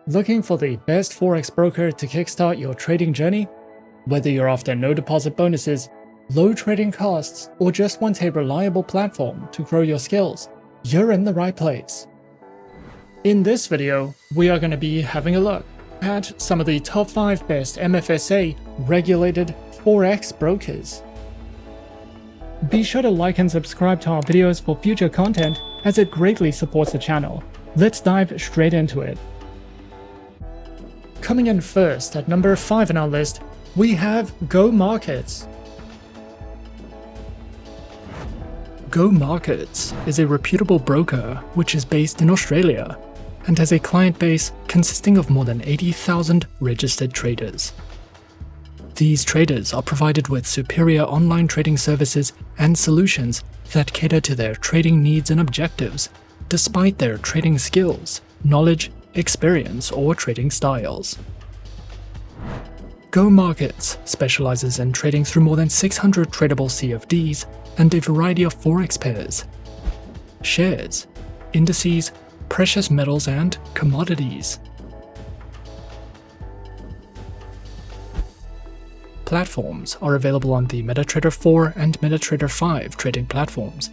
Looking for the best Forex broker to kickstart your trading journey? Whether you're after no deposit bonuses, low trading costs, or just want a reliable platform to grow your skills, you're in the right place. In this video, we are going to be having a look at some of the top 5 best MFSA regulated Forex brokers. Be sure to like and subscribe to our videos for future content, as it greatly supports the channel. Let's dive straight into it. Coming in first at number 5 in our list, we have Go Markets. Go Markets is a reputable broker which is based in Australia and has a client base consisting of more than 80,000 registered traders. These traders are provided with superior online trading services and solutions that cater to their trading needs and objectives, despite their trading skills, knowledge, experience, or trading styles. Go Markets specializes in trading through more than 600 tradable CFDs and a variety of Forex pairs, shares, indices, precious metals, and commodities. Platforms are available on the MetaTrader 4 and MetaTrader 5 trading platforms.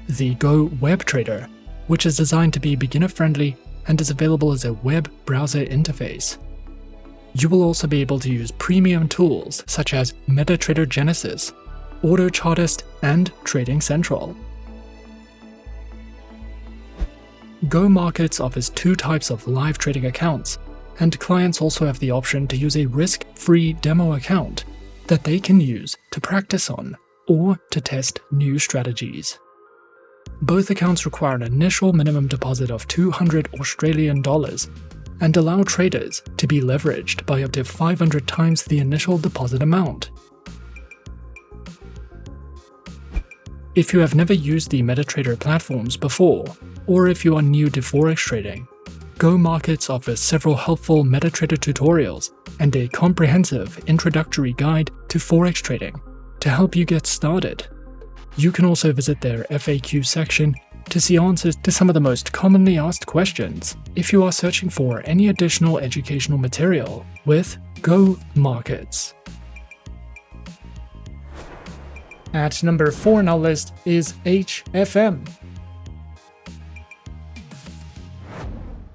The Go Web Trader, which is designed to be beginner-friendly and is available as a web browser interface. You will also be able to use premium tools such as MetaTrader Genesis, AutoChartist, and Trading Central. Go Markets offers 2 types of live trading accounts, and clients also have the option to use a risk-free demo account that they can use to practice on or to test new strategies. Both accounts require an initial minimum deposit of $200 Australian and allow traders to be leveraged by up to 500 times the initial deposit amount. If you have never used the MetaTrader platforms before, or if you are new to Forex trading, Go Markets offers several helpful MetaTrader tutorials and a comprehensive introductory guide to Forex trading to help you get started. You can also visit their FAQ section to see answers to some of the most commonly asked questions if you are searching for any additional educational material with Go Markets. At number 4 on our list is HFM.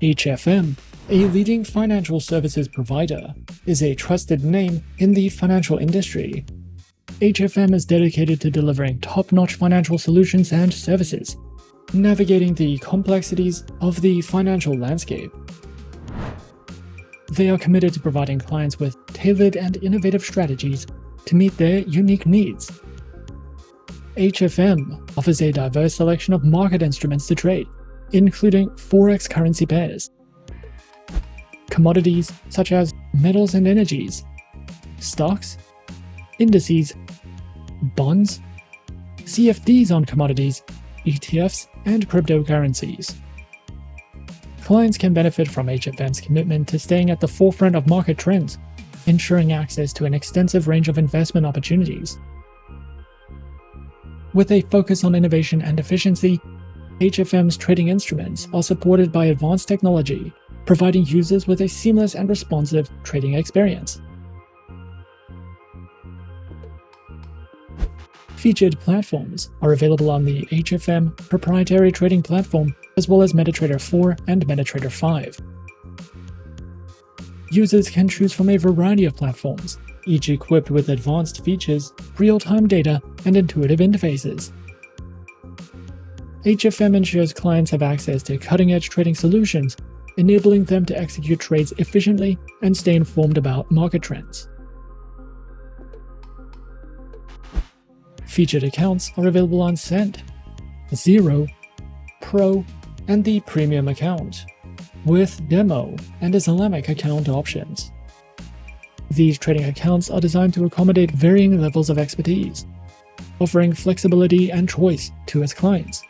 HFM, a leading financial services provider, is a trusted name in the financial industry. HFM is dedicated to delivering top-notch financial solutions and services, navigating the complexities of the financial landscape. They are committed to providing clients with tailored and innovative strategies to meet their unique needs. HFM offers a diverse selection of market instruments to trade, including Forex currency pairs, commodities such as metals and energies, stocks, indices, bonds, CFDs on commodities, ETFs, and cryptocurrencies. Clients can benefit from HFM's commitment to staying at the forefront of market trends, ensuring access to an extensive range of investment opportunities. With a focus on innovation and efficiency, HFM's trading instruments are supported by advanced technology, providing users with a seamless and responsive trading experience. Featured platforms are available on the HFM proprietary trading platform, as well as MetaTrader 4 and MetaTrader 5. Users can choose from a variety of platforms, each equipped with advanced features, real-time data, and intuitive interfaces. HFM ensures clients have access to cutting-edge trading solutions, enabling them to execute trades efficiently and stay informed about market trends. Featured accounts are available on Cent, Zero, Pro, and the Premium account, with Demo and Islamic account options. These trading accounts are designed to accommodate varying levels of expertise, offering flexibility and choice to its clients.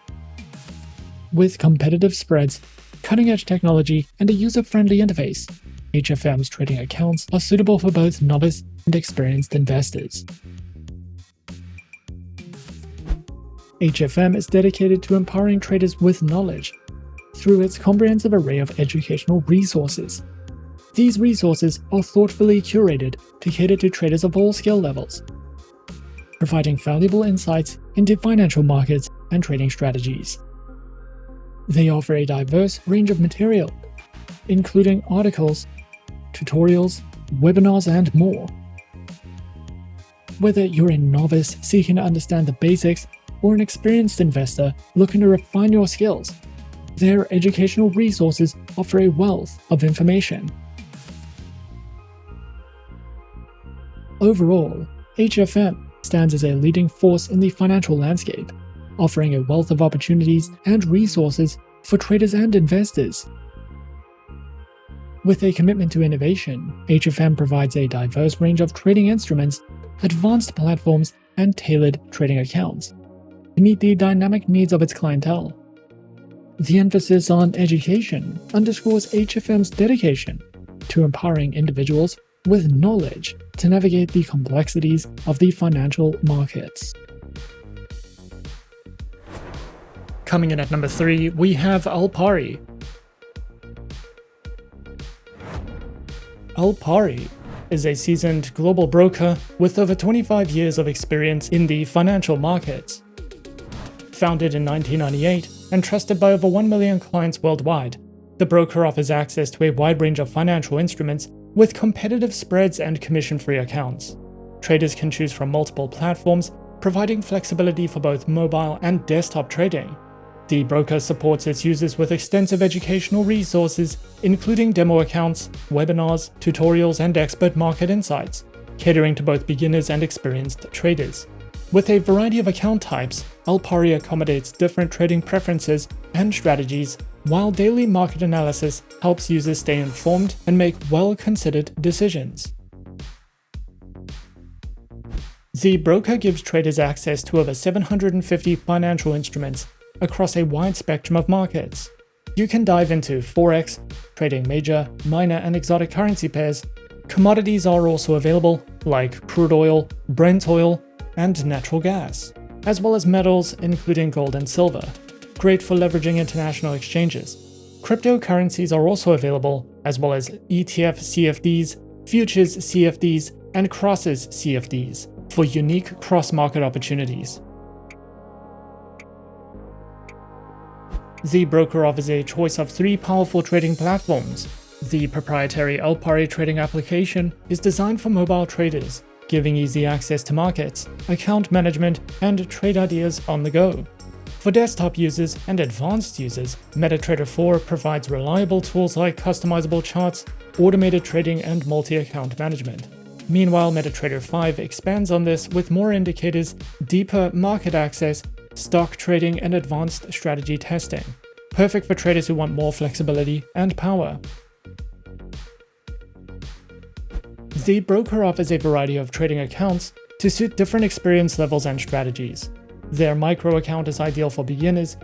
With competitive spreads, cutting-edge technology, and a user-friendly interface, HFM's trading accounts are suitable for both novice and experienced investors. HFM is dedicated to empowering traders with knowledge, through its comprehensive array of educational resources. These resources are thoughtfully curated to cater to traders of all skill levels, providing valuable insights into financial markets and trading strategies. They offer a diverse range of material, including articles, tutorials, webinars, and more. Whether you're a novice seeking to understand the basics or an experienced investor looking to refine your skills, their educational resources offer a wealth of information. Overall, HFM stands as a leading force in the financial landscape, offering a wealth of opportunities and resources for traders and investors. With a commitment to innovation, HFM provides a diverse range of trading instruments, advanced platforms, and tailored trading accounts to meet the dynamic needs of its clientele. The emphasis on education underscores HFM's dedication to empowering individuals with knowledge to navigate the complexities of the financial markets. Coming in at number 3, we have Alpari. Alpari is a seasoned global broker with over 25 years of experience in the financial markets. Founded in 1998 and trusted by over 1 million clients worldwide, the broker offers access to a wide range of financial instruments with competitive spreads and commission-free accounts. Traders can choose from multiple platforms, providing flexibility for both mobile and desktop trading. The broker supports its users with extensive educational resources, including demo accounts, webinars, tutorials, and expert market insights, catering to both beginners and experienced traders. With a variety of account types, Alpari accommodates different trading preferences and strategies, while daily market analysis helps users stay informed and make well-considered decisions. The broker gives traders access to over 750 financial instruments across a wide spectrum of markets. You can dive into Forex, trading major, minor, and exotic currency pairs. Commodities are also available, like crude oil, Brent oil, and natural gas, as well as metals including gold and silver, great for leveraging international exchanges. Cryptocurrencies are also available, as well as ETF CFDs, futures CFDs, and crosses CFDs for unique cross-market opportunities. The broker offers a choice of 3 powerful trading platforms. The proprietary Alpari trading application is designed for mobile traders, giving easy access to markets, account management, and trade ideas on the go. For desktop users and advanced users, MetaTrader 4 provides reliable tools like customizable charts, automated trading, and multi-account management. Meanwhile, MetaTrader 5 expands on this with more indicators, deeper market access, stock trading, and advanced strategy testing, perfect for traders who want more flexibility and power. The broker offers a variety of trading accounts to suit different experience levels and strategies. Their micro account is ideal for beginners,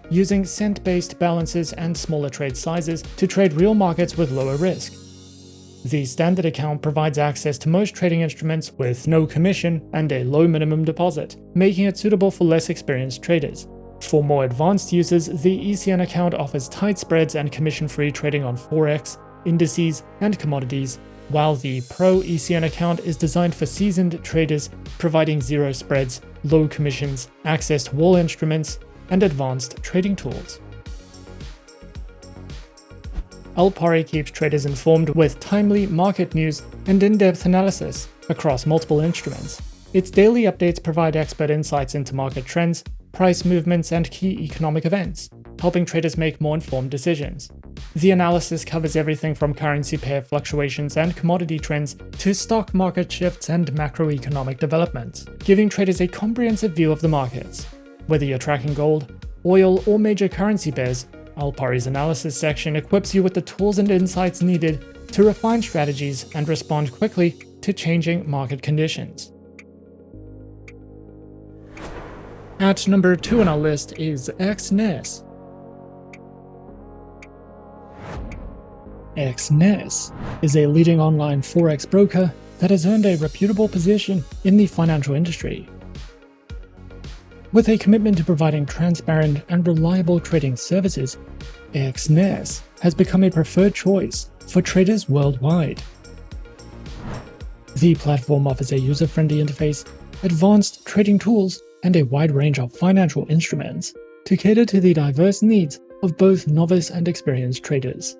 using cent-based balances and smaller trade sizes to trade real markets with lower risk. The standard account provides access to most trading instruments with no commission and a low minimum deposit, making it suitable for less experienced traders. For more advanced users, the ECN account offers tight spreads and commission-free trading on Forex, indices, and commodities, while the Pro ECN account is designed for seasoned traders, providing zero spreads, low commissions, access to all instruments, and advanced trading tools. Alpari keeps traders informed with timely market news and in-depth analysis across multiple instruments. Its daily updates provide expert insights into market trends, price movements, and key economic events, helping traders make more informed decisions. The analysis covers everything from currency pair fluctuations and commodity trends to stock market shifts and macroeconomic developments, giving traders a comprehensive view of the markets. Whether you're tracking gold, oil, or major currency pairs, Alpari's analysis section equips you with the tools and insights needed to refine strategies and respond quickly to changing market conditions. At number 2 on our list is Exness. Exness is a leading online Forex broker that has earned a reputable position in the financial industry. With a commitment to providing transparent and reliable trading services, Exness has become a preferred choice for traders worldwide. The platform offers a user-friendly interface, advanced trading tools, and a wide range of financial instruments to cater to the diverse needs of both novice and experienced traders.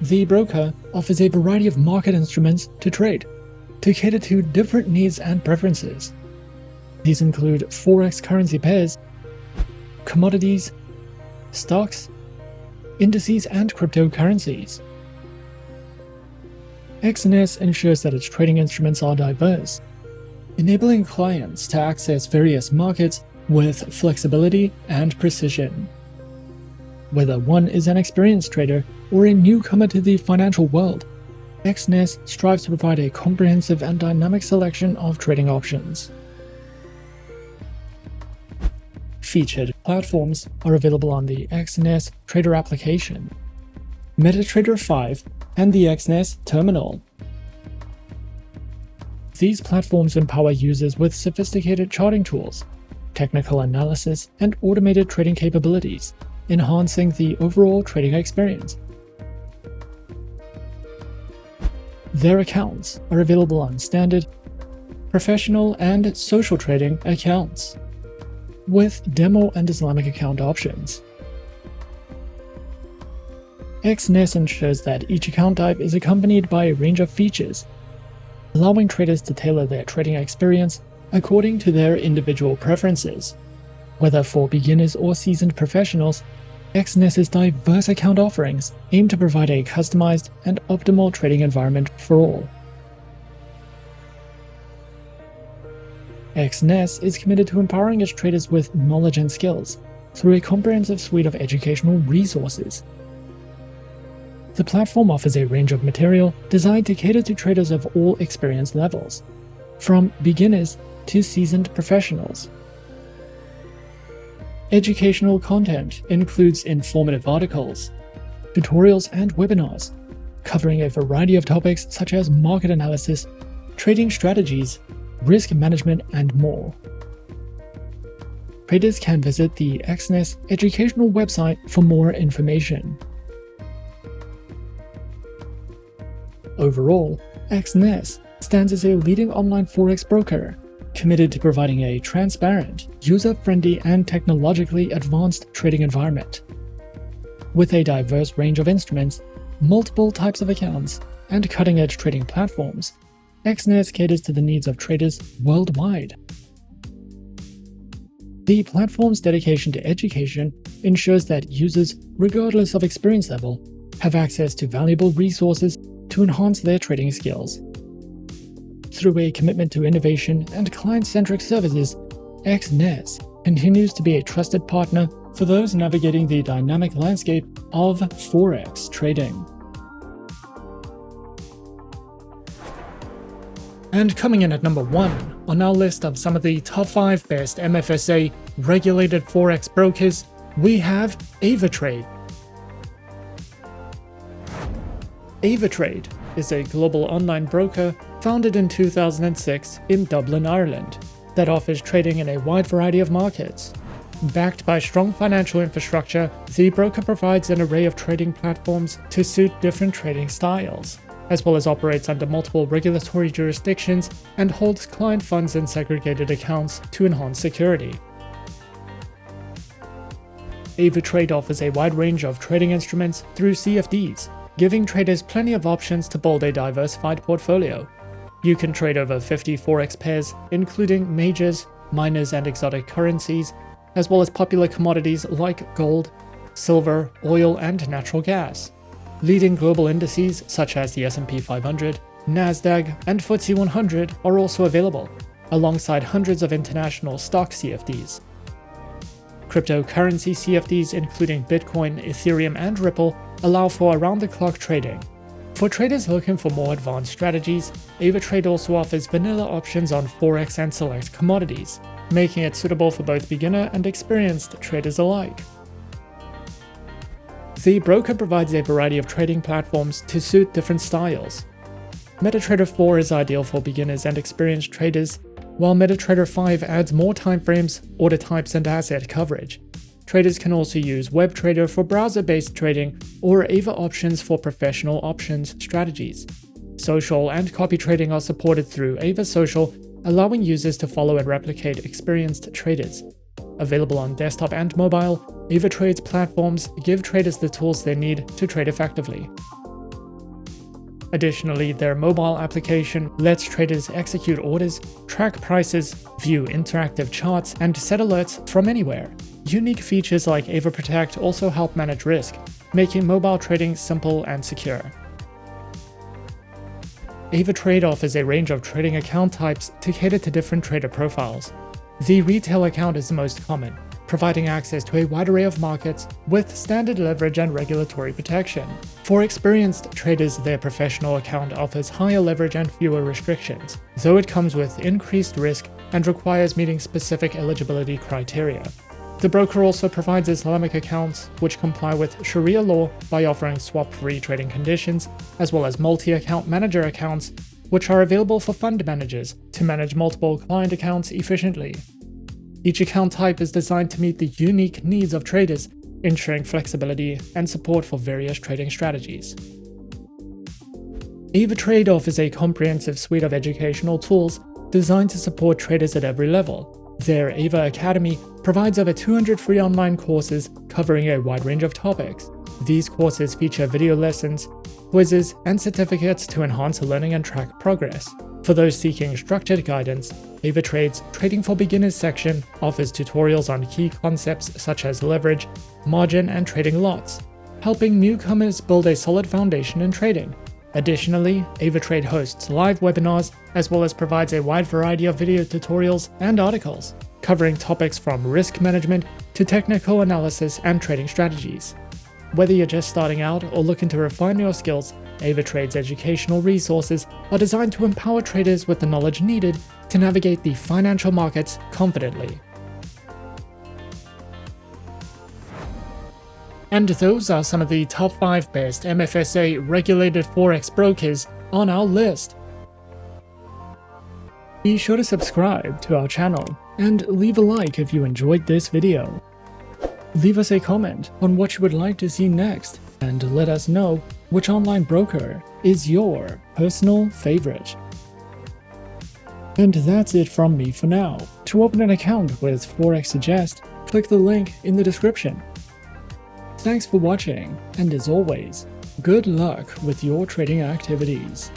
The broker offers a variety of market instruments to trade, to cater to different needs and preferences. These include Forex currency pairs, commodities, stocks, indices, and cryptocurrencies. Exness ensures that its trading instruments are diverse, enabling clients to access various markets with flexibility and precision. Whether one is an experienced trader or a newcomer to the financial world, Exness strives to provide a comprehensive and dynamic selection of trading options. Featured platforms are available on the Exness Trader application, MetaTrader 5, and the Exness Terminal. These platforms empower users with sophisticated charting tools, technical analysis, and automated trading capabilities, enhancing the overall trading experience. Their accounts are available on standard, professional, and social trading accounts, with demo and Islamic account options. Exness ensures that each account type is accompanied by a range of features, allowing traders to tailor their trading experience according to their individual preferences. Whether for beginners or seasoned professionals, Exness's diverse account offerings aim to provide a customized and optimal trading environment for all. Exness is committed to empowering its traders with knowledge and skills through a comprehensive suite of educational resources. The platform offers a range of material designed to cater to traders of all experience levels, from beginners to seasoned professionals. Educational content includes informative articles, tutorials, and webinars, covering a variety of topics such as market analysis, trading strategies, risk management, and more. Traders can visit the Exness educational website for more information. Overall, Exness stands as a leading online Forex broker, committed to providing a transparent, user-friendly, and technologically advanced trading environment. With a diverse range of instruments, multiple types of accounts, and cutting-edge trading platforms, Exness caters to the needs of traders worldwide. The platform's dedication to education ensures that users, regardless of experience level, have access to valuable resources to enhance their trading skills. Through a commitment to innovation and client-centric services, Exness continues to be a trusted partner for those navigating the dynamic landscape of Forex trading. And coming in at number 1 on our list of some of the top 5 best MFSA regulated Forex brokers, we have Avatrade. Avatrade is a global online broker founded in 2006 in Dublin, Ireland, that offers trading in a wide variety of markets. Backed by strong financial infrastructure, the broker provides an array of trading platforms to suit different trading styles, as well as operates under multiple regulatory jurisdictions and holds client funds in segregated accounts to enhance security. Avatrade offers a wide range of trading instruments through CFDs, giving traders plenty of options to build a diversified portfolio. You can trade over 50 Forex pairs, including majors, minors, and exotic currencies, as well as popular commodities like gold, silver, oil, and natural gas. Leading global indices such as the S&P 500, NASDAQ, and FTSE 100 are also available, alongside hundreds of international stock CFDs. Cryptocurrency CFDs including Bitcoin, Ethereum, and Ripple allow for around-the-clock trading. For traders looking for more advanced strategies, Avatrade also offers vanilla options on Forex and select commodities, making it suitable for both beginner and experienced traders alike. The broker provides a variety of trading platforms to suit different styles. MetaTrader 4 is ideal for beginners and experienced traders, while MetaTrader 5 adds more timeframes, order types, and asset coverage. traders can also use WebTrader for browser-based trading or Ava options for professional options strategies. Social and copy trading are supported through Ava Social, allowing users to follow and replicate experienced traders. Available on desktop and mobile, Avatrade's platforms give traders the tools they need to trade effectively. Additionally, their mobile application lets traders execute orders, track prices, view interactive charts, and set alerts from anywhere. Unique features like Ava Protect also help manage risk, making mobile trading simple and secure. Avatrade offers a range of trading account types to cater to different trader profiles. The retail account is the most common, providing access to a wide array of markets with standard leverage and regulatory protection. For experienced traders, their professional account offers higher leverage and fewer restrictions, though it comes with increased risk and requires meeting specific eligibility criteria. The broker also provides Islamic accounts, which comply with Sharia law by offering swap-free trading conditions, as well as multi-account manager accounts, which are available for fund managers to manage multiple client accounts efficiently. Each account type is designed to meet the unique needs of traders, ensuring flexibility and support for various trading strategies. Avatrade offers a comprehensive suite of educational tools designed to support traders at every level. Their Ava Academy provides over 200 free online courses covering a wide range of topics. These courses feature video lessons, quizzes, and certificates to enhance learning and track progress. For those seeking structured guidance, Avatrade's Trading for Beginners section offers tutorials on key concepts such as leverage, margin, and trading lots, helping newcomers build a solid foundation in trading. Additionally, Avatrade hosts live webinars as well as provides a wide variety of video tutorials and articles, covering topics from risk management to technical analysis and trading strategies. Whether you're just starting out or looking to refine your skills, Avatrade's educational resources are designed to empower traders with the knowledge needed to navigate the financial markets confidently. And those are some of the top 5 best MFSA regulated Forex brokers on our list. Be sure to subscribe to our channel and leave a like if you enjoyed this video. Leave us a comment on what you would like to see next and let us know which online broker is your personal favorite. And that's it from me for now. To open an account with Forexsuggest, click the link in the description. Thanks for watching, and as always, good luck with your trading activities.